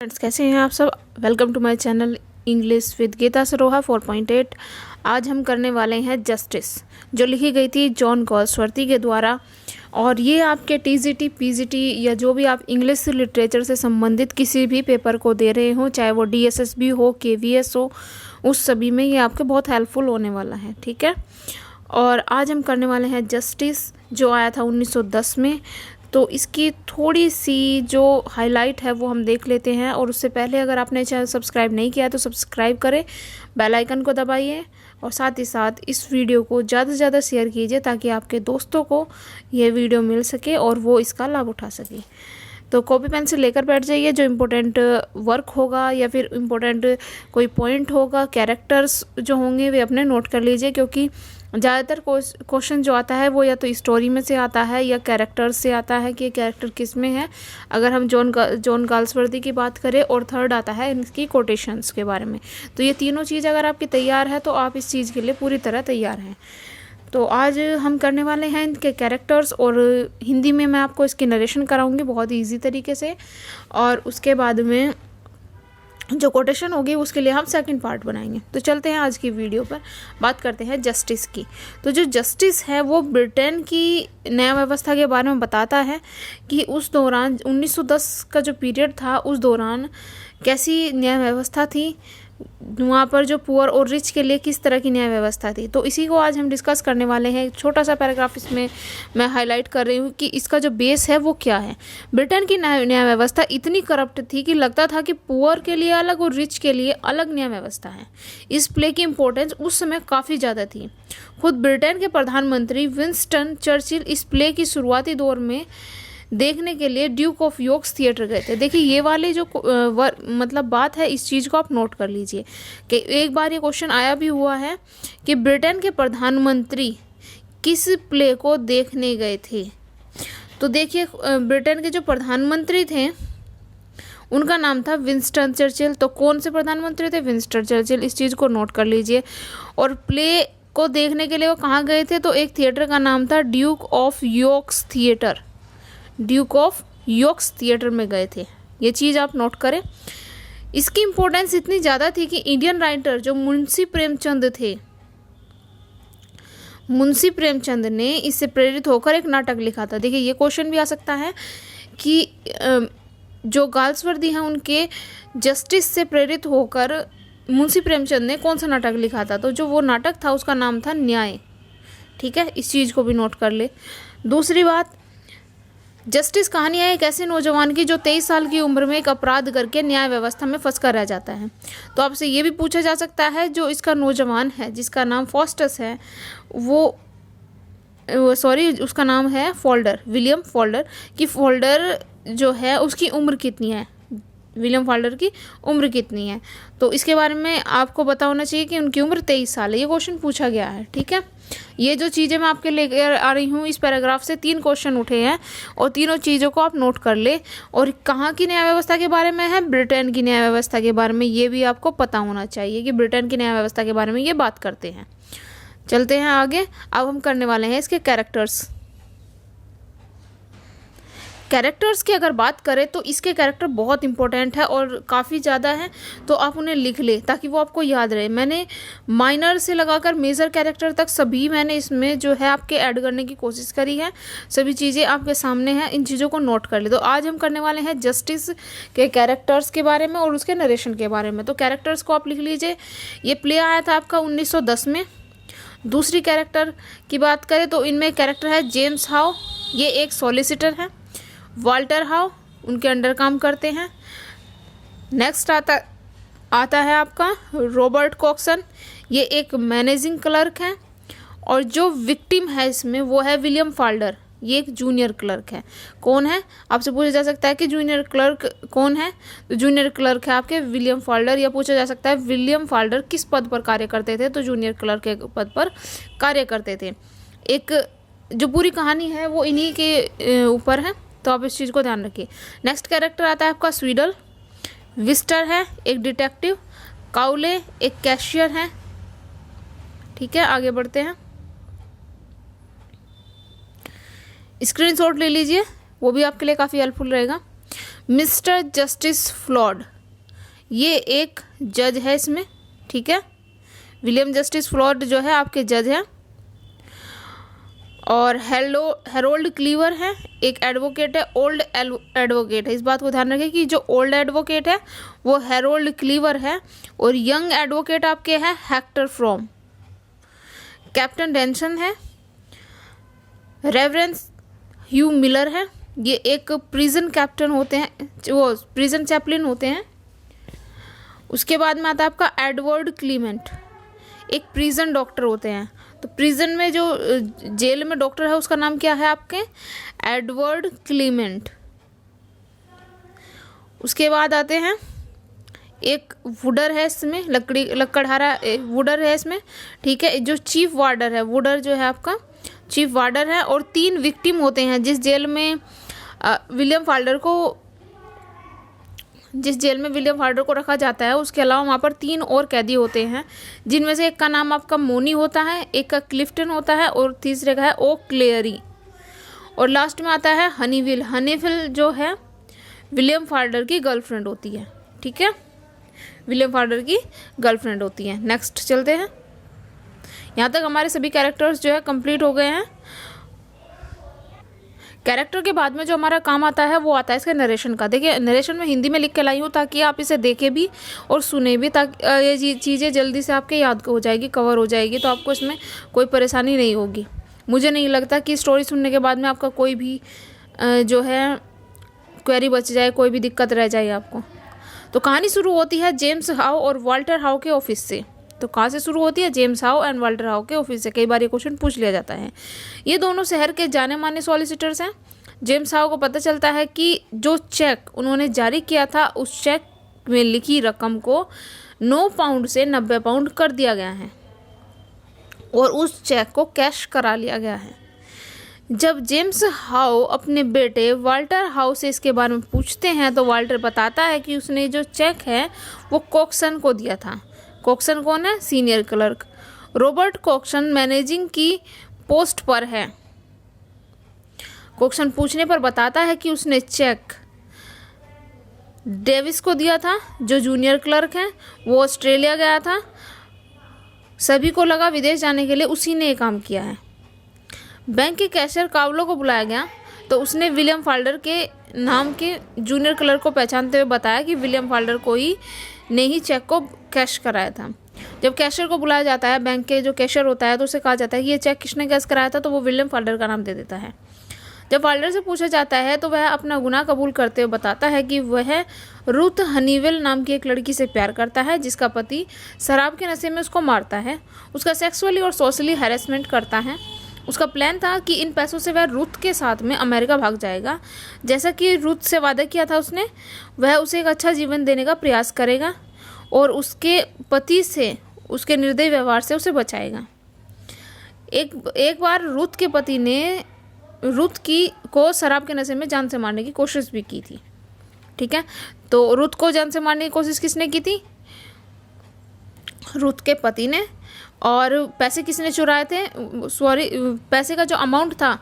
Friends, कैसे हैं आप सब। Welcome to my channel English with Geeta Saroha 4.8। आज हम करने वाले हैं जस्टिस, जो लिखी गई थी जॉन गॉल्सवर्दी के द्वारा। और ये आपके टीजीटी, पीजीटी या जो भी आप इंग्लिश लिटरेचर से संबंधित किसी भी पेपर को दे रहे हो, चाहे वो डीएसएसबी हो, केवीएस हो, उस सभी में ये आपके बहुत हेल्पफुल होने वाला है। ठीक है। और आज हम करने वाले हैं जस्टिस, जो आया था 1910 में। तो इसकी थोड़ी सी जो हाईलाइट है वो हम देख लेते हैं। और उससे पहले अगर आपने चैनल सब्सक्राइब नहीं किया तो सब्सक्राइब करें, बेल आइकन को दबाइए और साथ ही साथ इस वीडियो को ज़्यादा से ज़्यादा शेयर कीजिए ताकि आपके दोस्तों को ये वीडियो मिल सके और वो इसका लाभ उठा सके। तो कॉपी पेन से लेकर बैठ जाइए। जो इम्पोर्टेंट वर्क होगा या फिर इम्पोर्टेंट कोई पॉइंट होगा, कैरेक्टर्स जो होंगे वे अपने नोट कर लीजिए, क्योंकि ज़्यादातर क्वेश्चन जो आता है वो या तो स्टोरी में से आता है या कैरेक्टर्स से आता है कि कैरेक्टर किस में है, अगर हम जॉन गॉल्सवर्दी की बात करें। और थर्ड आता है इनकी कोटेशंस के बारे में। तो ये तीनों चीज़ अगर आपकी तैयार है तो आप इस चीज़ के लिए पूरी तरह तैयार हैं। तो आज हम करने वाले हैं इनके कैरेक्टर्स, और हिंदी में मैं आपको इसकी नरेशन कराऊंगी बहुत ईजी तरीके से। और उसके बाद में जो कोटेशन होगी उसके लिए हम सेकंड पार्ट बनाएंगे। तो चलते हैं आज की वीडियो पर, बात करते हैं जस्टिस की। तो जो जस्टिस है वो ब्रिटेन की न्याय व्यवस्था के बारे में बताता है कि उस दौरान 1910 का जो पीरियड था उस दौरान कैसी न्याय व्यवस्था थी, वहाँ पर जो पुअर और रिच के लिए किस तरह की न्याय व्यवस्था थी। तो इसी को आज हम डिस्कस करने वाले हैं। एक छोटा सा पैराग्राफ इसमें मैं हाईलाइट कर रही हूँ कि इसका जो बेस है वो क्या है। ब्रिटेन की न्याय व्यवस्था इतनी करप्ट थी कि लगता था कि पुअर के लिए अलग और रिच के लिए अलग न्याय व्यवस्था है। इस प्ले की इम्पोर्टेंस उस समय काफ़ी ज़्यादा थी। खुद ब्रिटेन के प्रधानमंत्री विंस्टन चर्चिल इस प्ले की शुरुआती दौर में देखने के लिए ड्यूक ऑफ यॉर्क थिएटर गए थे। देखिए ये वाली जो मतलब बात है, इस चीज़ को आप नोट कर लीजिए कि एक बार ये क्वेश्चन आया भी हुआ है कि ब्रिटेन के प्रधानमंत्री किस प्ले को देखने गए थे। तो देखिए ब्रिटेन के जो प्रधानमंत्री थे उनका नाम था विंस्टन चर्चिल। तो कौन से प्रधानमंत्री थे? Winston Churchill. इस चीज़ को नोट कर लीजिए। और प्ले को देखने के लिए वो कहाँ गए थे? तो एक थिएटर का नाम था Duke of York's theatre. Duke of York's theatre में गए थे। ये चीज़ आप नोट करें। इसकी इम्पोर्टेंस इतनी ज़्यादा थी कि इंडियन राइटर जो मुंशी प्रेमचंद थे, मुंशी प्रेमचंद ने इससे प्रेरित होकर एक नाटक लिखा था। देखिए ये क्वेश्चन भी आ सकता है कि जो गॉल्सवर्दी हैं उनके जस्टिस से प्रेरित होकर मुंशी प्रेमचंद ने कौन सा नाटक लिखा था। तो जो वो नाटक था उसका नाम था न्याय। ठीक है, इस चीज़ को भी नोट कर ले। दूसरी बात, जस्टिस कहानी है एक ऐसे नौजवान की जो 23 साल की उम्र में एक अपराध करके न्याय व्यवस्था में फंस कर रह जाता है। तो आपसे ये भी पूछा जा सकता है जो इसका नौजवान है जिसका नाम फॉस्टस है, उसका नाम है फोल्डर, विलियम फोल्डर, कि फोल्डर जो है उसकी उम्र कितनी है, विलियम फोल्डर की उम्र कितनी है। तो इसके बारे में आपको पता होना चाहिए कि उनकी उम्र 23 साल है। ये क्वेश्चन पूछा गया है। ठीक है, ये जो चीज़ें मैं आपके लेकर आ रही हूँ, इस पैराग्राफ से 3 क्वेश्चन उठे हैं और तीनों चीज़ों को आप नोट कर ले। और कहाँ की न्याय व्यवस्था के बारे में है? ब्रिटेन की न्याय व्यवस्था के बारे में। ये भी आपको पता होना चाहिए कि ब्रिटेन की न्याय व्यवस्था के बारे में ये बात करते हैं। चलते हैं आगे। अब हम करने वाले हैं इसके कैरेक्टर्स की अगर बात करें तो इसके कैरेक्टर बहुत इंपॉर्टेंट है और काफ़ी ज़्यादा है। तो आप उन्हें लिख ले ताकि वो आपको याद रहे। मैंने माइनर से लगाकर मेजर कैरेक्टर तक सभी मैंने इसमें जो है आपके ऐड करने की कोशिश करी है। सभी चीज़ें आपके सामने हैं, इन चीज़ों को नोट कर ले। तो आज हम करने वाले हैं जस्टिस के कैरेक्टर्स के बारे में और उसके नरेशन के बारे में। तो कैरेक्टर्स को आप लिख लीजिए। ये प्ले आया था आपका 1910 में। दूसरी कैरेक्टर की बात करें तो इनमें कैरेक्टर है जेम्स हाउ, ये एक सॉलिसिटर है। वाल्टर हाउ उनके अंडर काम करते हैं। नेक्स्ट आता है आपका रॉबर्ट कॉक्सन, ये एक मैनेजिंग क्लर्क है। और जो विक्टिम है इसमें वो है विलियम फोल्डर, ये एक जूनियर क्लर्क है। कौन है? आपसे पूछा जा सकता है कि जूनियर क्लर्क कौन है। तो जूनियर क्लर्क है आपके विलियम फोल्डर। या पूछा जा सकता है विलियम फोल्डर किस पद पर कार्य करते थे। तो जूनियर क्लर्क के पद पर कार्य करते थे। एक जो पूरी कहानी है वो इन्हीं के ऊपर है, तो आप इस चीज़ को ध्यान रखिए। नेक्स्ट कैरेक्टर आता है आपका स्वीडल, विस्टर है एक डिटेक्टिव, काउले एक कैशियर है। ठीक है, आगे बढ़ते हैं। स्क्रीनशॉट ले लीजिए, वो भी आपके लिए काफ़ी हेल्पफुल रहेगा। मिस्टर जस्टिस फ्लॉड, ये एक जज है इसमें, ठीक है। विलियम जस्टिस फ्लॉड जो है आपके जज हैं। और हेरोल्ड क्लीवर है, एक एडवोकेट है, ओल्ड एडवोकेट है। इस बात को ध्यान रखें कि जो ओल्ड एडवोकेट है वो हेरोल्ड क्लीवर है और यंग एडवोकेट आपके हैं हेक्टर फ्रॉम। कैप्टन डेंसन है, रेवरेंड ह्यू मिलर है, ये एक प्रिजन कैप्टन होते हैं, वो प्रिजन चैपलिन होते हैं। उसके बाद में आता है आपका एडवर्ड क्लीमेंट, एक प्रिजन डॉक्टर होते हैं। तो प्रिजन में जो जेल में डॉक्टर है उसका नाम क्या है आपके, एडवर्ड क्लीमेंट। उसके बाद आते हैं एक वुडर है, इसमें लकड़हारा वुडर है इसमें, ठीक है। जो चीफ वार्डर है, वुडर जो है आपका चीफ वार्डर है। और 3 विक्टिम होते हैं जिस जेल में विलियम फाल्डर को रखा जाता है। उसके अलावा वहाँ पर 3 और कैदी होते हैं, जिनमें से एक का नाम आपका मोनी होता है, एक का क्लिफ्टन होता है और तीसरे का है ओ क्लेयरी। और लास्ट में आता है हनीविल जो है विलियम फाल्डर की गर्लफ्रेंड होती है, ठीक है। विलियम फाल्डर की गर्लफ्रेंड होती है। नेक्स्ट चलते हैं। यहाँ तक हमारे सभी कैरेक्टर्स जो है कंप्लीट हो गए हैं। कैरेक्टर के बाद में जो हमारा काम आता है वो आता है इसके नरेशन का। देखिए नरेशन में हिंदी में लिख के लाई हूँ ताकि आप इसे देखें भी और सुने भी, ताकि ये चीज़ें जल्दी से आपके याद हो जाएगी, कवर हो जाएगी, तो आपको इसमें कोई परेशानी नहीं होगी। मुझे नहीं लगता कि स्टोरी सुनने के बाद में आपका कोई भी जो है क्वेरी बच जाए, कोई भी दिक्कत रह जाए आपको। तो कहानी शुरू होती है जेम्स हाउ और वाल्टर हाउ के ऑफिस से। तो कहाँ से शुरू होती है, James how and Walter how के ऑफिस से। कई बार ये क्वेश्चन पूछ लिया जाता है। ये दोनों शहर के जाने माने सॉलिसिटर्स हैं। जेम्स हाउ को पता चलता है कि जो चेक उन्होंने जारी किया था उस चेक में लिखी रकम को 9 पाउंड से 90 पाउंड कर दिया गया है और उस चेक को कैश करा लिया गया है। जब जेम्स हाउ अपने बेटे वाल्टर हाउ से इसके बारे में पूछते हैं तो वाल्टर बताता है कि उसने जो चेक है वो कॉक्सन को दिया था। कॉक्सन कौन है, senior clerk. Robert Coxon managing की पोस्ट पर है। कॉक्सन पूछने पर बताता है कि उसने चेक डेविस को दिया था जो जूनियर क्लर्क है, वो ऑस्ट्रेलिया गया था, सभी को लगा विदेश जाने के लिए उसी ने ये काम किया है। बैंक के कैशियर कावलो को बुलाया गया तो उसने विलियम फाल्डर के नाम के जूनियर क्लर्क को पहचानते हुए बताया कि विलियम फाल्डर को ही ने ही चेक को कैश कराया था। जब कैशियर को बुलाया जाता है, बैंक के जो कैशियर होता है, तो उसे कहा जाता है कि ये चेक किसने कैश कराया था, तो वो विलियम फाल्डर का नाम दे देता है। जब फाल्डर से पूछा जाता है तो वह अपना गुनाह कबूल करते हुए बताता है कि वह रूथ हनीवेल नाम की एक लड़की से प्यार करता है जिसका पति शराब के नशे में उसको मारता है, उसका सेक्सुअली और सोशली हैरेसमेंट करता है। उसका प्लान था कि इन पैसों से वह रूथ के साथ में अमेरिका भाग जाएगा। जैसा कि रूथ से वादा किया था उसने, वह उसे एक अच्छा जीवन देने का प्रयास करेगा और उसके पति से उसके निर्दयी व्यवहार से उसे बचाएगा। एक बार रूथ के पति ने रूथ को शराब के नशे में जान से मारने की कोशिश भी की थी, ठीक है। तो रूथ को जान से मारने की कोशिश किसने की थी, रूथ के पति ने। और पैसे किसने चुराए थे, पैसे का जो अमाउंट था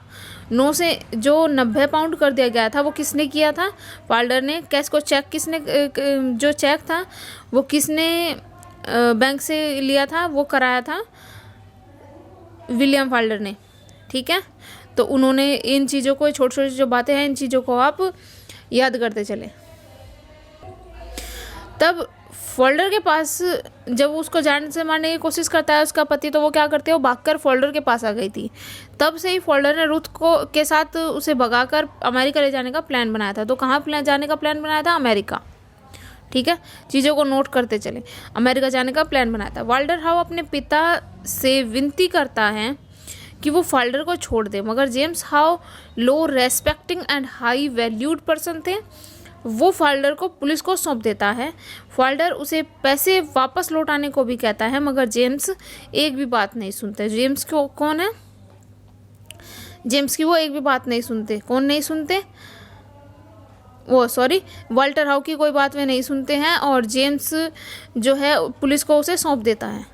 9 से जो 90 पाउंड कर दिया गया था वो किसने किया था, फाल्डर ने। कैश को चेक किसने, जो चेक था वो किसने बैंक से लिया था, वो कराया था विलियम फाल्डर ने, ठीक है। तो उन्होंने इन चीज़ों को, छोटी छोटी जो बातें हैं, इन चीज़ों को आप याद करते चले। तब फोल्डर के पास जब उसको जान से मारने की कोशिश करता है उसका पति, तो वो क्या करते हैं, वो भागकर फोल्डर के पास आ गई थी। तब से ही फोल्डर ने रूथ को के साथ उसे भगाकर अमेरिका ले जाने का प्लान बनाया था। तो कहाँ जाने का प्लान बनाया था, अमेरिका, ठीक है। चीज़ों को नोट करते चले, अमेरिका जाने का प्लान बनाया था। वाल्टर हाउ अपने पिता से विनती करता है कि वो फाल्डर को छोड़ दे, मगर James how low respecting and high valued person थे, वो फाल्डर को पुलिस को सौंप देता है। फाल्डर उसे पैसे वापस लौटाने को भी कहता है, मगर जेम्स एक भी बात नहीं सुनते। जेम्स को कौन है, जेम्स की वो एक भी बात नहीं सुनते। कौन नहीं सुनते, वाल्टर हाउ की कोई बात वे नहीं सुनते हैं और जेम्स जो है पुलिस को उसे सौंप देता है।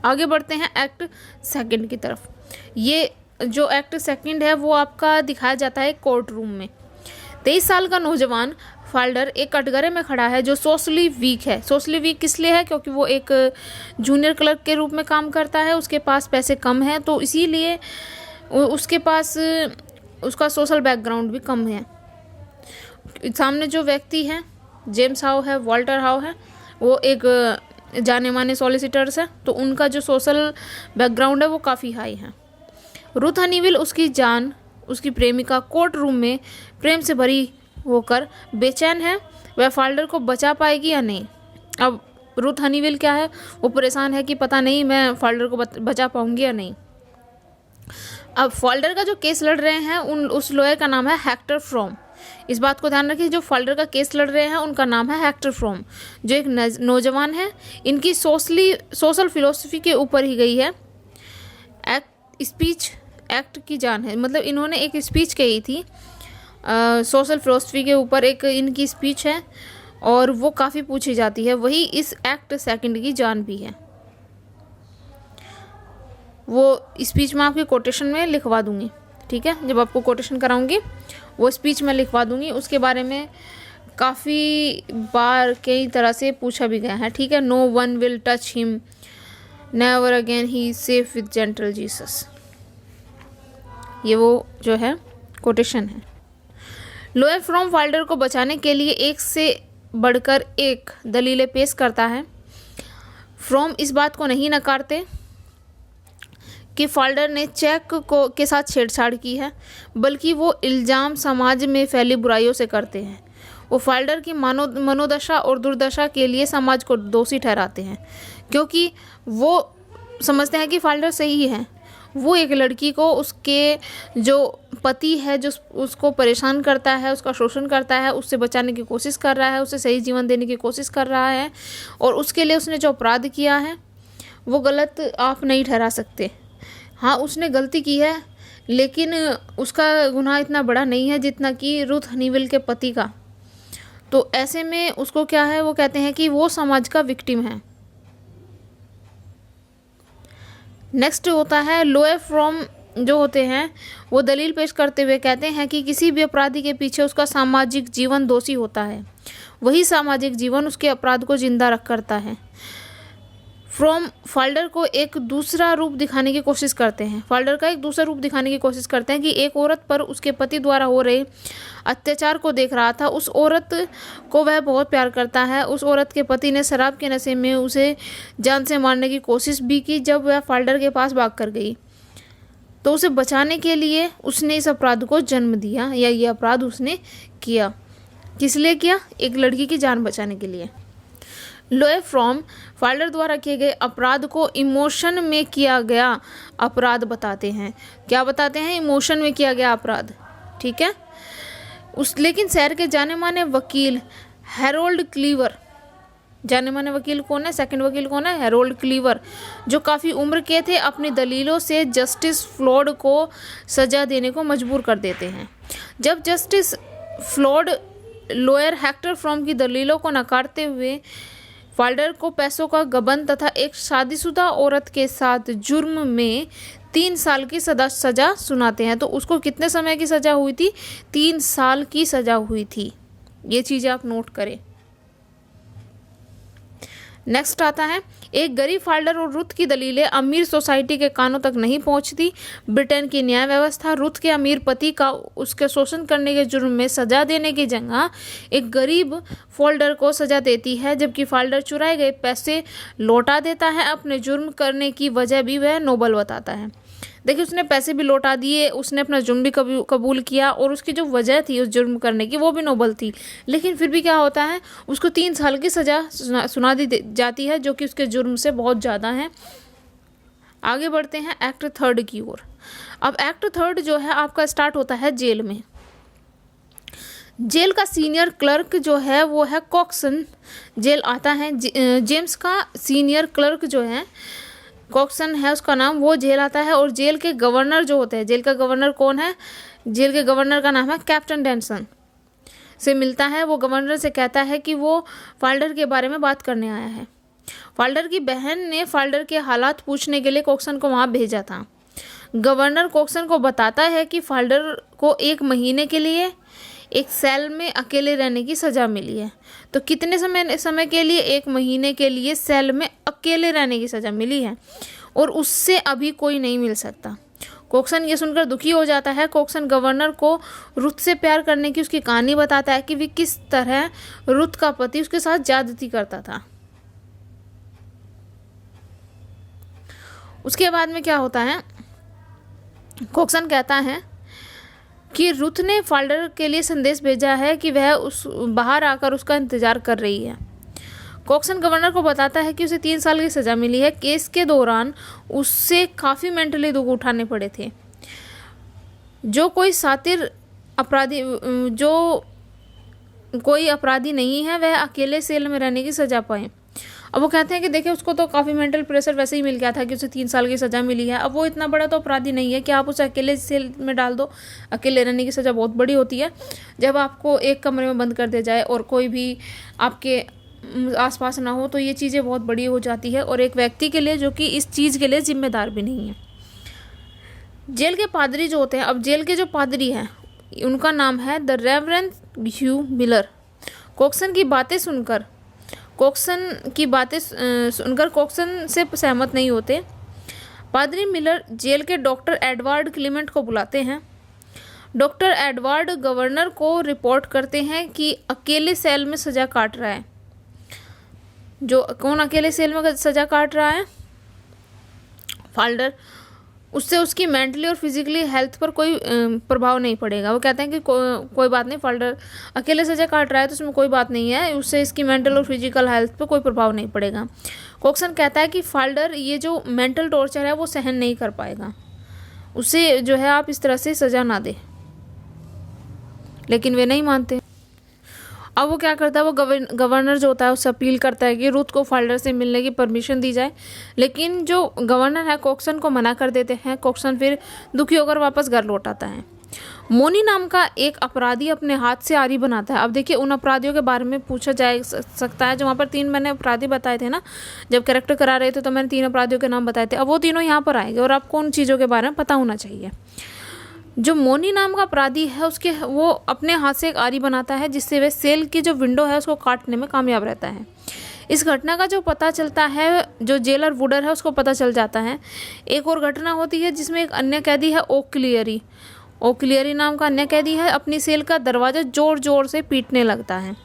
आगे बढ़ते हैं एक्ट सेकंड की तरफ। ये जो एक्ट सेकंड है वो आपका दिखाया जाता है कोर्ट रूम में। 23 साल का नौजवान फाल्डर एक कटघरे में खड़ा है जो सोशली वीक है। सोशली वीक किस लिए है? क्योंकि वो एक जूनियर क्लर्क के रूप में काम करता है, उसके पास पैसे कम हैं, तो इसीलिए उसके पास उसका सोशल बैकग्राउंड भी कम है। सामने जो व्यक्ति है जेम्स हाउ है, वॉल्टर हाउ है, वो एक जाने माने सॉलिसिटर्स है, तो उनका जो सोशल बैकग्राउंड है वो काफ़ी हाई है। रुथ हनीवेल उसकी जान, उसकी प्रेमिका कोर्ट रूम में प्रेम से भरी होकर बेचैन है, वह फाल्डर को बचा पाएगी या नहीं। अब रुथ हनीवेल क्या है, वो परेशान है कि पता नहीं मैं फाल्डर को बचा पाऊंगी या नहीं। अब फाल्डर का जो केस लड़ रहे हैं उस लॉयर का नाम है हेक्टर फ्रॉम। इस बात को ध्यान रखिए, जो फाल्डर का केस लड़ रहे हैं उनका नाम है हेक्टर फ्रॉम, जो एक नौजवान है। इनकी सोशल फिलोसफी के ऊपर ही गई है। एक्ट की जान है, मतलब इन्होंने एक स्पीच कही थी सोशल फिलोसफी के ऊपर, एक इनकी स्पीच है और वो काफ़ी पूछी जाती है। वही इस एक्ट सेकंड की जान भी है। वो स्पीच मैं आपके कोटेशन में लिखवा दूंगी, ठीक है? जब आपको कोटेशन कराऊंगी वो स्पीच मैं लिखवा दूंगी। उसके बारे में काफ़ी बार कई तरह से पूछा भी गया है, ठीक है? No one will touch him, never again he is safe with gentle Jesus. ये वो जो है कोटेशन है। लॉयर फ्रॉम फाल्डर को बचाने के लिए एक से बढ़कर एक दलीलें पेश करता है। फ्रॉम इस बात को नहीं नकारते कि फाल्डर ने चेक के साथ छेड़छाड़ की है, बल्कि वो इल्ज़ाम समाज में फैली बुराइयों से करते हैं। वो फाल्डर की मनोदशा और दुर्दशा के लिए समाज को दोषी ठहराते हैं, क्योंकि वो समझते हैं कि फाल्डर सही है। वो एक लड़की को उसके जो पति है जो उसको परेशान करता है, उसका शोषण करता है, उससे बचाने की कोशिश कर रहा है, उसे सही जीवन देने की कोशिश कर रहा है, और उसके लिए उसने जो अपराध किया है वो गलत आप नहीं ठहरा सकते। हाँ, उसने गलती की है, लेकिन उसका गुनाह इतना बड़ा नहीं है जितना कि रुथ हनीवेल के पति का। तो ऐसे में उसको क्या है, वो कहते हैं कि वो समाज का विक्टिम है। नेक्स्ट होता है लॉयर फ्रॉम, जो होते हैं वो दलील पेश करते हुए कहते हैं कि किसी भी अपराधी के पीछे उसका सामाजिक जीवन दोषी होता है, वही सामाजिक जीवन उसके अपराध को जिंदा रख करता है। फ्रॉम फाल्डर को एक दूसरा रूप दिखाने की कोशिश करते हैं। फाल्डर का एक दूसरा रूप दिखाने की कोशिश करते हैं कि एक औरत पर उसके पति द्वारा हो रहे अत्याचार को देख रहा था। उस औरत को वह बहुत प्यार करता है। उस औरत के पति ने शराब के नशे में उसे जान से मारने की कोशिश भी की। जब वह फाल्डर के पास भाग कर गई तो उसे बचाने के लिए उसने इस अपराध को जन्म दिया, या ये अपराध उसने किया। किस लिए किया? एक लड़की की जान बचाने के लिए। लॉयर फ्रॉम फाल्डर द्वारा किए गए अपराध को इमोशन में किया गया अपराध बताते हैं। क्या बताते हैं? इमोशन में किया गया अपराध, ठीक है? लेकिन शहर के जाने माने वकील हैरोल्ड क्लीवर, जाने माने वकील कौन है? सेकंड वकील कौन है? हैरोल्ड क्लीवर, जो काफ़ी उम्र के थे, अपनी दलीलों से जस्टिस फ्लॉड को सजा देने को मजबूर कर देते हैं। जब justice flawed lawyer Hector from की दलीलों को नकारते हुए फाल्डर को पैसों का गबन तथा एक शादीशुदा औरत के साथ जुर्म में 3 साल की सजा सुनाते हैं, तो उसको कितने समय की सज़ा हुई थी? 3 साल की सज़ा हुई थी। ये चीज़ें आप नोट करें। नेक्स्ट आता है, एक गरीब फाल्डर और रुथ की दलीलें अमीर सोसाइटी के कानों तक नहीं पहुंचती। ब्रिटेन की न्याय व्यवस्था रुथ के अमीर पति का उसके शोषण करने के जुर्म में सजा देने की जगह एक गरीब फाल्डर को सजा देती है, जबकि फाल्डर चुराए गए पैसे लौटा देता है। अपने जुर्म करने की वजह भी वह नोबल बताता है। देखिए, उसने पैसे भी लौटा दिए, उसने अपना जुर्म भी कबूल किया, और उसकी जो वजह थी उस जुर्म करने की वो भी नोबल थी। लेकिन फिर भी क्या होता है, उसको 3 साल की सज़ा सुना दी जाती है, जो कि उसके जुर्म से बहुत ज़्यादा है। आगे बढ़ते हैं एक्ट थर्ड की ओर। अब एक्ट थर्ड जो है आपका स्टार्ट होता है जेल में। जेल का सीनियर क्लर्क जो है वो है कॉक्सन। जेल आता है, जेम्स का सीनियर क्लर्क जो है कॉक्सन है उसका नाम, वो जेल आता है। और जेल के गवर्नर जो होते हैं, जेल का गवर्नर कौन है? जेल के गवर्नर का नाम है कैप्टन डेंसन। से मिलता है, वो गवर्नर से कहता है कि वो फाल्डर के बारे में बात करने आया है। फाल्डर की बहन ने फाल्डर के हालात पूछने के लिए कॉक्सन को वहाँ भेजा था। गवर्नर कॉक्सन को बताता है कि फाल्डर को 1 महीने के लिए एक सेल में अकेले रहने की सज़ा मिली है। तो कितने समय के लिए? 1 महीने के लिए सेल में अकेले रहने की सज़ा मिली है और उससे अभी कोई नहीं मिल सकता। कोक्सन ये सुनकर दुखी हो जाता है। कोक्सन गवर्नर को रुथ से प्यार करने की उसकी कहानी बताता है कि वे किस तरह रुथ का पति उसके साथ ज्यादती करता था। उसके बाद में क्या होता है, कोक्सन कहता है कि रुथ ने फाल्डर के लिए संदेश भेजा है कि वह उस बाहर आकर उसका इंतजार कर रही है। कोक्सन गवर्नर को बताता है कि उसे 3 साल की सज़ा मिली है। केस के दौरान उससे काफ़ी मेंटली दुख उठाने पड़े थे। जो कोई अपराधी नहीं है वह अकेले सेल में रहने की सज़ा पाए। अब वो कहते हैं कि देखिए उसको तो काफ़ी मेंटल प्रेशर वैसे ही मिल गया था कि उसे 3 साल की सज़ा मिली है। अब वो इतना बड़ा तो अपराधी नहीं है कि आप उसे अकेले सेल में डाल दो। अकेले रहने की सज़ा बहुत बड़ी होती है। जब आपको एक कमरे में बंद कर दिया जाए और कोई भी आपके आसपास ना हो तो ये चीज़ें बहुत बड़ी हो जाती है, और एक व्यक्ति के लिए जो कि इस चीज़ के लिए जिम्मेदार भी नहीं है। जेल के पादरी जो होते हैं, अब जेल के जो पादरी हैं उनका नाम है द रेवरेंड ह्यू मिलर। कोक्सन की बातें सुनकर कोक्सन से सहमत नहीं होते। पादरी मिलर जेल के डॉक्टर एडवर्ड क्लीमेंट को बुलाते हैं। डॉक्टर एडवर्ड गवर्नर को रिपोर्ट करते हैं कि अकेले सेल में सज़ा काट रहा है। कौन अकेले सेल में सज़ा काट रहा है? फाल्डर। उससे उसकी मेंटली और फिजिकली हेल्थ पर कोई प्रभाव नहीं पड़ेगा। वो कहते हैं कि कोई बात नहीं, फाल्डर अकेले सज़ा काट रहा है तो उसमें कोई बात नहीं है, उससे इसकी मेंटल और फिजिकल हेल्थ पर कोई प्रभाव नहीं पड़ेगा। कोक्सन कहता है कि फाल्डर ये जो मेंटल टॉर्चर है वो सहन नहीं कर पाएगा, उसे जो है आप इस तरह से सज़ा ना दे। लेकिन वे नहीं मानते। अब वो क्या करता है, वो गवर्नर जो होता है उससे अपील करता है कि रुथ को फाल्डर से मिलने की परमिशन दी जाए, लेकिन जो गवर्नर है कोक्सन को मना कर देते हैं। कोक्सन फिर दुखी होकर वापस घर लौट आता है। मोनी नाम का एक अपराधी अपने हाथ से आरी बनाता है। अब देखिए उन अपराधियों के बारे में पूछा जा सकता है, जो वहाँ पर 3 मैंने अपराधी बताए थे ना, जब कैरेक्टर करा रहे थे तो मैंने 3 अपराधियों के नाम बताए थे। अब वो तीनों यहाँ पर आएंगे और आपको उन चीज़ों के बारे में पता होना चाहिए। जो मोनी नाम का अपराधी है वो अपने हाथ से एक आरी बनाता है जिससे वह सेल की जो विंडो है उसको काटने में कामयाब रहता है। इस घटना का जो पता चलता है, जो जेलर वुडर है उसको पता चल जाता है। एक और घटना होती है जिसमें एक अन्य कैदी है ओक्लियरी नाम का अन्य कैदी है, अपनी सेल का दरवाज़ा जोर जोर से पीटने लगता है।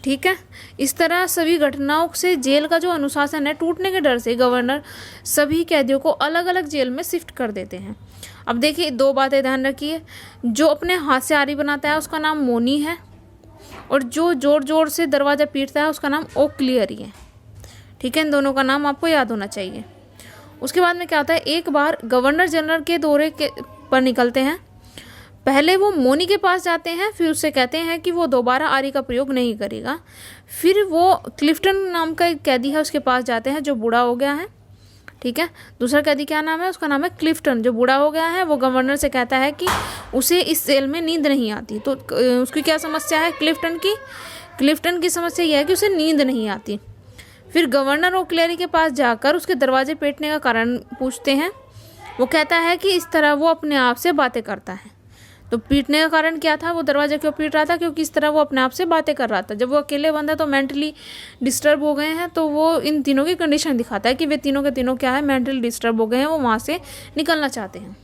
ठीक है, इस तरह सभी घटनाओं से जेल का जो अनुशासन है टूटने के डर से गवर्नर सभी कैदियों को अलग अलग जेल में शिफ्ट कर देते हैं। अब देखिए 2 बातें ध्यान रखिए, जो अपने हाथ से आरी बनाता है उसका नाम मोनी है, और जो जोर जोर से दरवाज़ा पीटता है उसका नाम ओक्लियरी है। ठीक है, इन दोनों का नाम आपको याद होना चाहिए। उसके बाद में क्या होता है, एक बार गवर्नर जनरल के दौरे पर निकलते हैं। पहले वो मोनी के पास जाते हैं, फिर उससे कहते हैं कि वो दोबारा आरी का प्रयोग नहीं करेगा। फिर वो क्लिफ्टन नाम का एक कैदी है उसके पास जाते हैं जो बूढ़ा हो गया है। ठीक है, दूसरा कैदी क्या नाम है, उसका नाम है क्लिफ्टन, जो बूढ़ा हो गया है। वो गवर्नर से कहता है कि उसे इस सेल में नींद नहीं आती। तो उसकी क्या समस्या है क्लिफ्टन की समस्या यह है कि उसे नींद नहीं आती। फिर गवर्नर ओक्लेरी के पास जाकर उसके दरवाजे पीटने का कारण पूछते हैं। वो कहता है कि इस तरह वो अपने आप से बातें करता है। तो पीटने का कारण क्या था, वो दरवाजा क्यों पीट रहा था, क्योंकि इस तरह वो अपने आप से बातें कर रहा था। जब वो अकेले बंद है तो मेंटली डिस्टर्ब हो गए हैं, तो वो इन तीनों की कंडीशन दिखाता है कि वे तीनों के तीनों क्या है, मेंटली डिस्टर्ब हो गए हैं, वो वहाँ से निकलना चाहते हैं।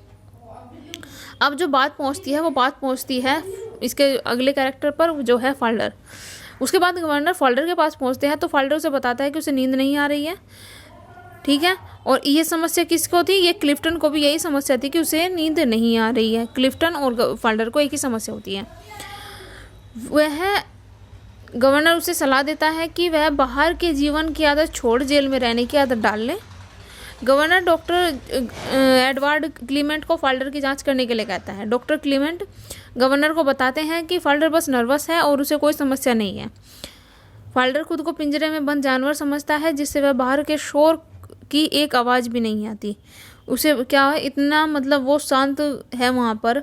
अब जो बात पहुँचती है इसके अगले कैरेक्टर पर, जो है फाल्डर। उसके बाद गवर्नर फाल्डर के पास पहुँचते हैं तो फाल्डर उसे बताता है कि उसे नींद नहीं आ रही है। ठीक है, और ये समस्या किसको थी, ये क्लिफ्टन को भी यही समस्या थी कि उसे नींद नहीं आ रही है। क्लिफ्टन और फाल्डर को एक ही समस्या होती है। वह गवर्नर उसे सलाह देता है कि वह बाहर के जीवन की आदत छोड़ जेल में रहने की आदत डाल ले। गवर्नर डॉक्टर एडवर्ड क्लीमेंट को फाल्डर की जांच करने के लिए कहता है। डॉक्टर क्लीमेंट गवर्नर को बताते हैं कि फाल्डर बस नर्वस है और उसे कोई समस्या नहीं है। फाल्डर खुद को पिंजरे में बंद जानवर समझता है जिससे वह बाहर के शोर की एक आवाज़ भी नहीं आती। उसे क्या है, इतना मतलब वो शांत है वहाँ पर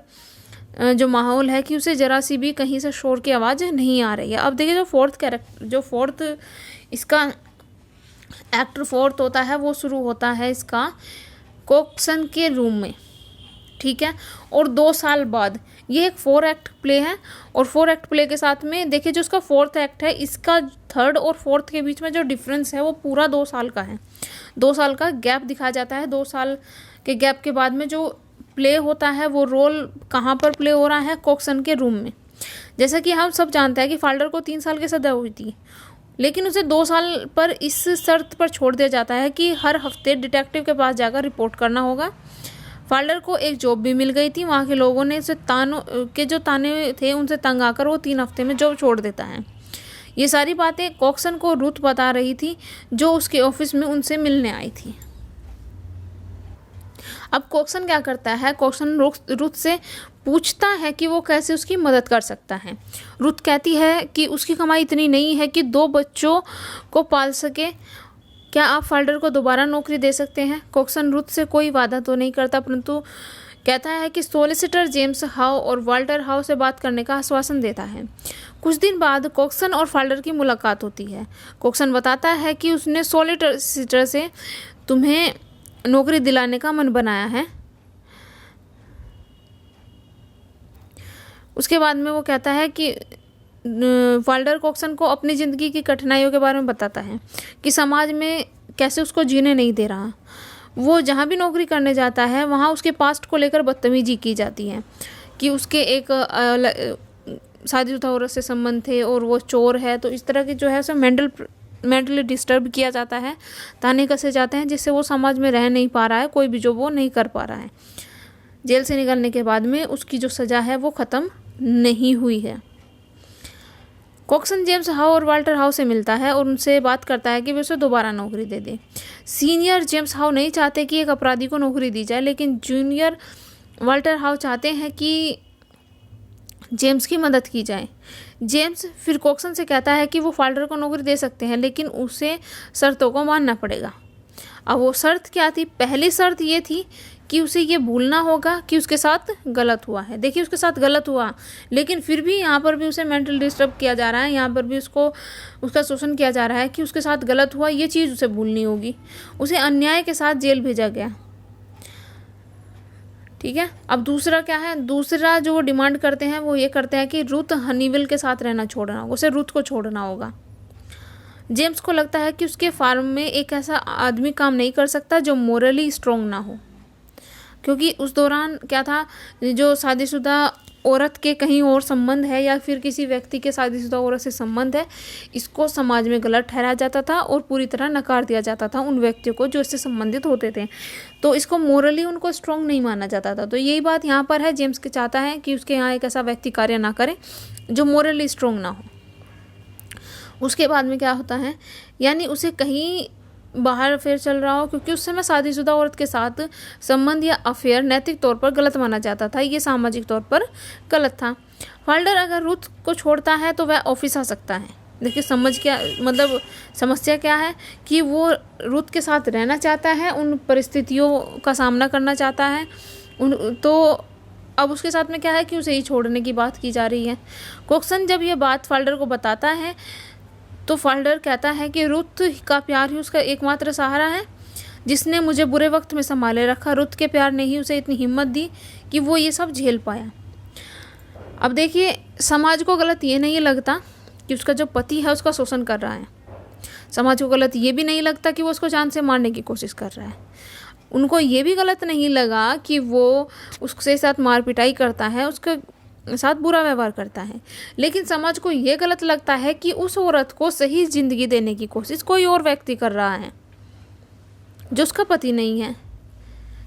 जो माहौल है कि उसे जरा सी भी कहीं से शोर की आवाज़ नहीं आ रही है। अब देखिए जो फोर्थ इसका एक्टर फोर्थ होता है वो शुरू होता है इसका कोक्सन के रूम में। ठीक है। और 2 साल बाद, ये एक 4 एक्ट प्ले है, और 4 एक्ट प्ले के साथ में देखिए जो उसका 4th एक्ट है, इसका 3rd और 4th के बीच में जो डिफरेंस है वो पूरा 2 साल का है। 2 साल का गैप दिखाया जाता है। 2 साल के गैप के बाद में जो प्ले होता है वो रोल कहाँ पर प्ले हो रहा है, कॉक्सन के रूम में। जैसा कि हम सब जानते हैं कि फाल्डर को 3 साल की सज़ा हुई थी, लेकिन उसे 2 साल पर इस शर्त पर छोड़ दिया जाता है कि हर हफ्ते डिटेक्टिव के पास जाकर रिपोर्ट करना होगा। फाल्डर को एक जॉब भी मिल गई थी। वहाँ के लोगों ने उसे ताने थे उनसे तंग आकर वो 3 हफ्ते में जॉब छोड़ देता है। ये सारी बातें कॉक्सन को रुथ बता रही थी, जो उसके ऑफिस में उनसे मिलने आई थी। अब कॉक्सन क्या करता है, कॉक्सन रुथ से पूछता है कि वो कैसे उसकी मदद कर सकता है। रुथ कहती है कि उसकी कमाई इतनी नहीं है कि 2 बच्चों को पाल सके। क्या आप फाल्डर को दोबारा नौकरी दे सकते हैं? कॉक्सन रुथ से कोई वादा तो नहीं करता, परंतु कहता है कि सॉलिसिटर जेम्स हाउ और वाल्टर हाउ से बात करने का आश्वासन देता है। कुछ दिन बाद कॉक्सन और फाल्डर की मुलाकात होती है। कॉक्सन बताता है कि उसने सॉलिसिटर से तुम्हें नौकरी दिलाने का मन बनाया है। उसके बाद में वो कहता है कि फाल्डर कॉक्सन को अपनी ज़िंदगी की कठिनाइयों के बारे में बताता है कि समाज में कैसे उसको जीने नहीं दे रहा। वो जहाँ भी नौकरी करने जाता है वहाँ उसके पास्ट को लेकर बदतमीजी की जाती है कि उसके एक शादीशुदा औरत से संबंध थे और वो चोर है। तो इस तरह की जो है उसे मेंटली डिस्टर्ब किया जाता है, ताने कसे जाते हैं, जिससे वो समाज में रह नहीं पा रहा है, कोई भी जो वो नहीं कर पा रहा है। जेल से निकलने के बाद में उसकी जो सज़ा है वो ख़त्म नहीं हुई है। कॉक्सन जेम्स हाउ और वाल्टर हाउ से मिलता है और उनसे बात करता है कि वे उसे दोबारा नौकरी दे दें। सीनियर जेम्स हाउ नहीं चाहते कि एक अपराधी को नौकरी दी जाए, लेकिन जूनियर वाल्टर हाउ चाहते हैं कि जेम्स की मदद की जाए। जेम्स फिर कॉक्सन से कहता है कि वो फाल्डर को नौकरी दे सकते हैं, लेकिन उसे शर्तों को मानना पड़ेगा। अब वो शर्त क्या थी? पहली शर्त ये थी कि उसे ये भूलना होगा कि उसके साथ गलत हुआ है। देखिए उसके साथ गलत हुआ, लेकिन फिर भी यहाँ पर भी उसे मेंटल डिस्टर्ब किया जा रहा है, यहाँ पर भी उसका शोषण किया जा रहा है कि उसके साथ गलत हुआ, ये चीज़ उसे भूलनी होगी। उसे अन्याय के साथ जेल भेजा गया। ठीक है। अब दूसरा क्या है? दूसरा जो वो डिमांड करते हैं वो ये करते हैं कि रुथ हनीवेल के साथ रहना छोड़ना होगा, उसे रुथ को छोड़ना होगा। जेम्स को लगता है कि उसके फार्म में एक ऐसा आदमी काम नहीं कर सकता जो मोरली स्ट्रॉन्ग ना हो, क्योंकि उस दौरान क्या था, जो शादीशुदा औरत के कहीं और संबंध है या फिर किसी व्यक्ति के शादीशुदा औरत से संबंध है, इसको समाज में गलत ठहराया जाता था और पूरी तरह नकार दिया जाता था उन व्यक्तियों को जो इससे संबंधित होते थे। तो इसको मोरली उनको स्ट्रॉन्ग नहीं माना जाता था। तो यही बात यहाँ पर है, जेम्स के चाहता है कि उसके यहाँ एक ऐसा व्यक्ति कार्य ना करे जो मोरली स्ट्रॉन्ग ना हो। उसके बाद में क्या होता है, यानी उसे कहीं बाहर अफेयर चल रहा हो, क्योंकि उस समय शादीशुदा औरत के साथ संबंध या अफेयर नैतिक तौर पर गलत माना जाता था, ये सामाजिक तौर पर गलत था। फाल्डर अगर रुथ को छोड़ता है तो वह ऑफिस आ सकता है। देखिए समस्या क्या है कि वो रुथ के साथ रहना चाहता है, उन परिस्थितियों का सामना करना चाहता है, तो अब उसके साथ में क्या है कि उसे ही छोड़ने की बात की जा रही है। कॉक्सन जब ये बात फाल्डर को बताता है तो फाल्डर कहता है कि रुथ का प्यार ही उसका एकमात्र सहारा है, जिसने मुझे बुरे वक्त में संभाले रखा। रुथ के प्यार ने ही उसे इतनी हिम्मत दी कि वो ये सब झेल पाया। अब देखिए समाज को गलत ये नहीं लगता कि उसका जो पति है उसका शोषण कर रहा है। समाज को गलत ये भी नहीं लगता कि वो उसको जान से मारने की कोशिश कर रहा है। उनको ये भी गलत नहीं लगा कि वो उसके साथ मार पिटाई करता है, उसके साथ बुरा व्यवहार करता है। लेकिन समाज को ये गलत लगता है कि उस औरत को सही जिंदगी देने की कोशिश कोई और व्यक्ति कर रहा है जो उसका पति नहीं है।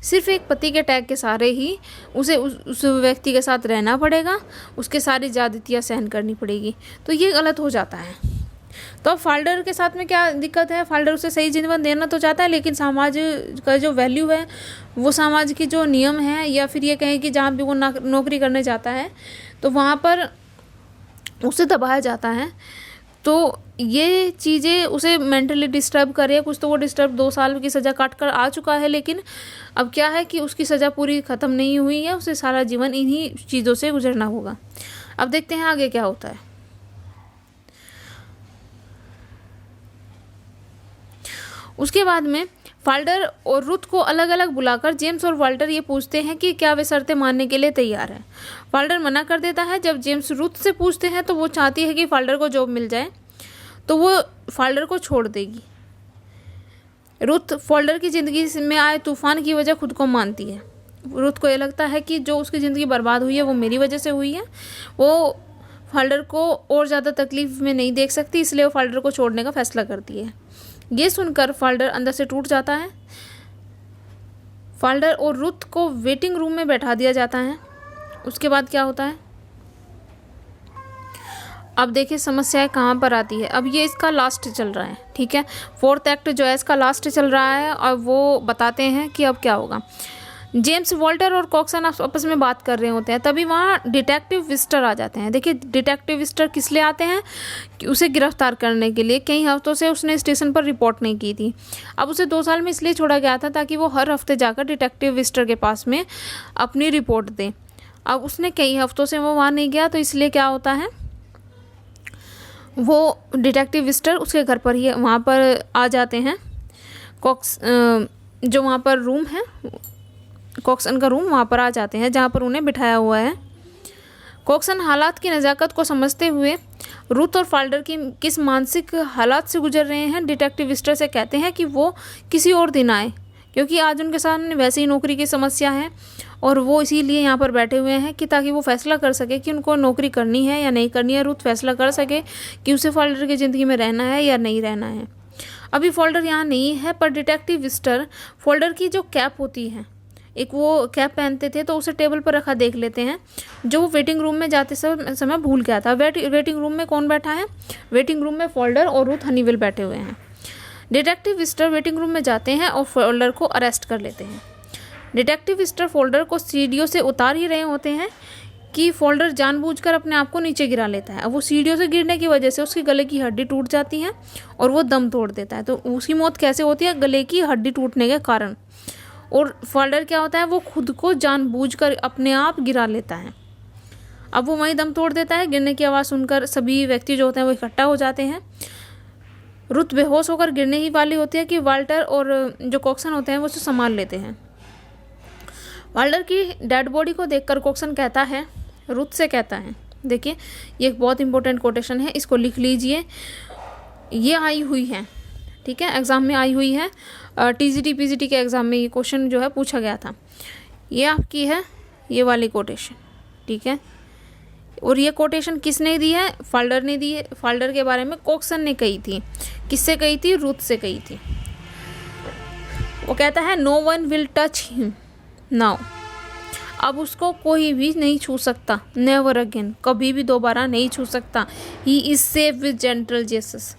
सिर्फ एक पति के टैग के सहारे ही उसे उस व्यक्ति के साथ रहना पड़ेगा, उसके सारी ज्यादतियाँ सहन करनी पड़ेगी। तो ये गलत हो जाता है। तो अब फाल्डर के साथ में क्या दिक्कत है? फाल्डर उसे सही जीवन देना तो चाहता है, लेकिन समाज का जो वैल्यू है, वो समाज की जो नियम है, या फिर ये कहें कि जहाँ भी वो नौकरी करने जाता है तो वहाँ पर उसे दबाया जाता है। तो ये चीज़ें उसे मेंटली डिस्टर्ब कर रही है। कुछ तो वो डिस्टर्ब 2 साल की सज़ा काट कर आ चुका है, लेकिन अब क्या है कि उसकी सज़ा पूरी ख़त्म नहीं हुई है, उसे सारा जीवन इन्हीं चीज़ों से गुजरना होगा। अब देखते हैं आगे क्या होता है। उसके बाद में फाल्डर और रुथ को अलग अलग बुलाकर जेम्स और वाल्टर ये पूछते हैं कि क्या वे शर्तें मानने के लिए तैयार हैं। फाल्डर मना कर देता है। जब जेम्स रुथ से पूछते हैं तो वो चाहती है कि फाल्डर को जॉब मिल जाए, तो वो फाल्डर को छोड़ देगी। रुथ फाल्डर की ज़िंदगी में आए तूफान की वजह खुद को मानती है। रुथ को ये लगता है कि जो उसकी ज़िंदगी बर्बाद हुई है वो मेरी वजह से हुई है। वो फाल्डर को और ज़्यादा तकलीफ में नहीं देख सकती, इसलिए वो फाल्डर को छोड़ने का फैसला करती है। ये सुनकर फाल्डर अंदर से टूट जाता है। फाल्डर और रुथ को वेटिंग रूम में बैठा दिया जाता है। उसके बाद क्या होता है, अब देखिए समस्याएं कहाँ पर आती है। अब ये इसका लास्ट चल रहा है, ठीक है, 4th एक्ट जो है इसका लास्ट चल रहा है और वो बताते हैं कि अब क्या होगा। जेम्स, वाल्टर और कॉक्सन आपस में बात कर रहे होते हैं, तभी वहाँ डिटेक्टिव विस्टर आ जाते हैं। देखिए डिटेक्टिव विस्टर किस लिए आते हैं, कि उसे गिरफ्तार करने के लिए। कई हफ्तों से उसने स्टेशन पर रिपोर्ट नहीं की थी। अब उसे 2 साल में इसलिए छोड़ा गया था ताकि वो हर हफ्ते जाकर डिटेक्टिव विस्टर के पास में अपनी रिपोर्ट दे। अब उसने कई हफ्तों से वो वहाँ नहीं गया, तो इसलिए क्या होता है, वो डिटेक्टिव विस्टर उसके घर पर ही वहाँ पर आ जाते हैं। जो वहाँ पर रूम है, कॉक्सन का रूम, वहाँ पर आ जाते हैं जहाँ पर उन्हें बिठाया हुआ है। कॉक्सन हालात की नज़ाकत को समझते हुए रुथ और फाल्डर की किस मानसिक हालात से गुजर रहे हैं डिटेक्टिव विस्टर से कहते हैं कि वो किसी और दिन आए, क्योंकि आज उनके सामने वैसे ही नौकरी की समस्या है और वो इसीलिए यहाँ पर बैठे हुए हैं कि ताकि वो फैसला कर सके कि उनको नौकरी करनी है या नहीं करनी है। रुथ फैसला कर सके कि उसे फाल्डर की ज़िंदगी में रहना है या नहीं रहना है। अभी फाल्डर यहाँ नहीं है, पर डिटेक्टिव विस्टर फाल्डर की जो कैप होती है, एक वो कैप पहनते थे, तो उसे टेबल पर रखा देख लेते हैं, जो वो वेटिंग रूम में जाते समय भूल गया था। वेटिंग रूम में कौन बैठा है, वेटिंग रूम में फाल्डर और रुथ हनीवेल बैठे हुए हैं। डिटेक्टिव विस्टर वेटिंग रूम में जाते हैं और फाल्डर को अरेस्ट कर लेते हैं। डिटेक्टिव विस्टर फाल्डर को सीढ़ियों से उतार ही रहे होते हैं कि फाल्डर जानबूझकर अपने आप को नीचे गिरा लेता है। अब वो सीढ़ियों से गिरने की वजह से उसके गले की हड्डी टूट जाती है और वो दम तोड़ देता है। तो उसकी मौत कैसे होती है, गले की हड्डी टूटने के कारण। और फाल्डर क्या होता है, वो खुद को जानबूझकर अपने आप गिरा लेता है। अब वो वहीं दम तोड़ देता है। गिरने की आवाज़ सुनकर सभी व्यक्ति जो होते हैं वो इकट्ठा हो जाते हैं। रुथ बेहोश होकर गिरने ही वाली होती है कि वाल्टर और जो कॉक्सन होते हैं वो उसे संभाल लेते हैं। वाल्टर की डेड बॉडी को देखकर कॉक्सन कहता है, रुथ से कहता है, देखिए ये एक बहुत इंपॉर्टेंट कोटेशन है, इसको लिख लीजिए। ये आई हुई है, ठीक है, एग्ज़ाम में आई हुई है। टीजीटी पीजीटी के एग्ज़ाम में ये क्वेश्चन जो है पूछा गया था। ये आपकी है, ये वाली कोटेशन, ठीक है। और ये कोटेशन किसने दी है, फाल्डर ने दी है। फाल्डर के बारे में कॉक्सन ने कही थी। किससे कही थी, रुथ से कही थी। वो कहता है no one will touch him now. अब उसको कोई भी नहीं छू सकता, नेवर अगेन, कभी भी दोबारा नहीं छू सकता। He is safe with gentle Jesus,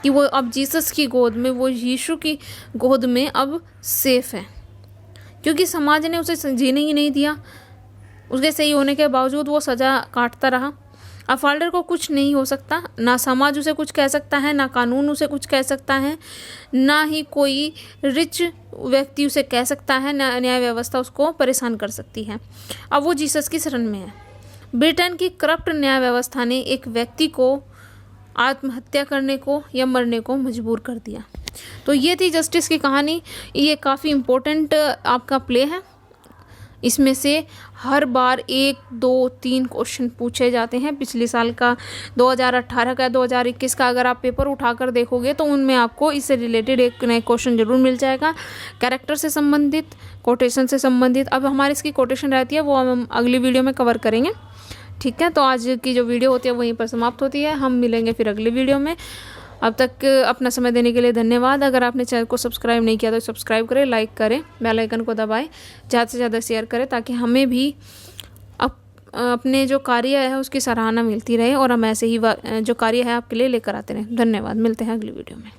कि वो अब जीसस की गोद में, वो यीशु की गोद में अब सेफ है, क्योंकि समाज ने उसे जीने ही नहीं दिया। उसके सही होने के बावजूद वो सज़ा काटता रहा। अब फाल्डर को कुछ नहीं हो सकता, ना समाज उसे कुछ कह सकता है, ना कानून उसे कुछ कह सकता है, ना ही कोई रिच व्यक्ति उसे कह सकता है, ना न्याय व्यवस्था उसको परेशान कर सकती है। अब वो जीसस की शरण में है। ब्रिटेन की करप्ट न्याय व्यवस्था ने एक व्यक्ति को आत्महत्या करने को या मरने को मजबूर कर दिया। तो ये थी जस्टिस की कहानी। ये काफ़ी इम्पोर्टेंट आपका प्ले है। इसमें से हर बार 1, 2, 3 क्वेश्चन पूछे जाते हैं। पिछले साल का 2018 का 2021 का अगर आप पेपर उठाकर देखोगे तो उनमें आपको इससे रिलेटेड एक नया क्वेश्चन जरूर मिल जाएगा, कैरेक्टर से संबंधित, कोटेशन से संबंधित। अब हमारी इसकी कोटेशन रहती है वो हम अगली वीडियो में कवर करेंगे, ठीक है। तो आज की जो वीडियो होती है वहीं पर समाप्त होती है। हम मिलेंगे फिर अगली वीडियो में। अब तक अपना समय देने के लिए धन्यवाद। अगर आपने चैनल को सब्सक्राइब नहीं किया तो सब्सक्राइब करें, लाइक करें, बेल आइकन को दबाएं, ज़्यादा से ज़्यादा शेयर करें, ताकि हमें भी अपने जो कार्य है उसकी सराहना मिलती रहे और हम ऐसे ही जो कार्य है आपके लिए लेकर आते रहें। धन्यवाद, मिलते हैं अगली वीडियो में।